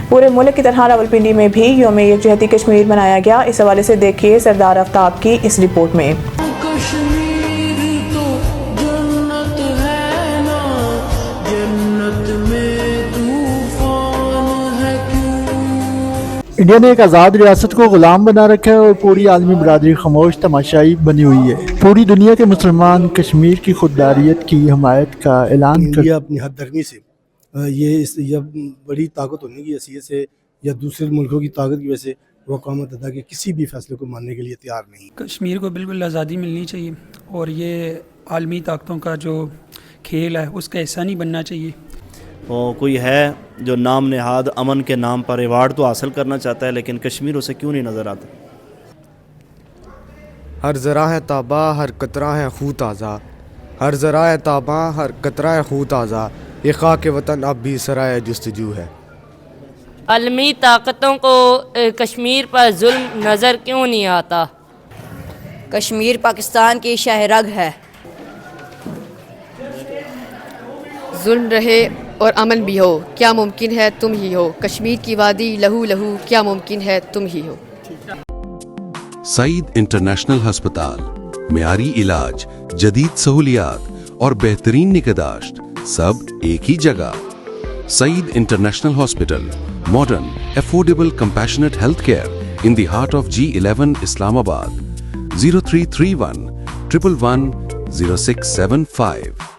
پورے ملک کی طرح راولپنڈی میں بھی یوم یکجہتی کشمیر منایا گیا. اس حوالے سے دیکھیے سردار آفتاب کی اس رپورٹ میں. انڈیا نے ایک آزاد ریاست کو غلام بنا رکھا ہے اور پوری عالمی برادری خاموش تماشائی بنی ہوئی ہے. پوری دنیا کے مسلمان کشمیر کی خودداریت کی حمایت کا اعلان انڈیا اپنی حد درمی سے یہ بڑی طاقت ہونے کی حیثیت سے یا دوسرے ملکوں کی طاقت کی وجہ سے وہ اقوام متحدہ کے کسی بھی فیصلے کو ماننے کے لیے تیار نہیں. کشمیر کو بالکل آزادی ملنی چاہیے اور یہ عالمی طاقتوں کا جو کھیل ہے اس کا حصہ نہیں بننا چاہیے. کوئی ہے جو نام نہاد امن کے نام پر ایوارڈ تو حاصل کرنا چاہتا ہے لیکن کشمیر اسے کیوں نہیں نظر آتا. ہر ذرا ہے تابہ ہر قطرہ ہے خون تازہ، ہر ذرا ہے تابہ ہر قطرہ ہے خون تازہ، یہ خاک وطن اب بھی سرائے جستجو ہے. عالمی طاقتوں کو کشمیر پر ظلم نظر کیوں نہیں آتا؟ کشمیر پاکستان کی شاہ رگ ہے. ظلم رہے اور امن بھی ہو کیا ممکن ہے تم ہی ہو، کشمیر کی وادی لہو لہو کیا ممکن ہے تم ہی ہو. سعید انٹرنیشنل ہسپتال، معیاری علاج، جدید سہولیات اور بہترین نگہداشت سب ایک ہی جگہ. Saeed international hospital, modern affordable compassionate health care in the heart of G11 Islamabad. 0331 111 0675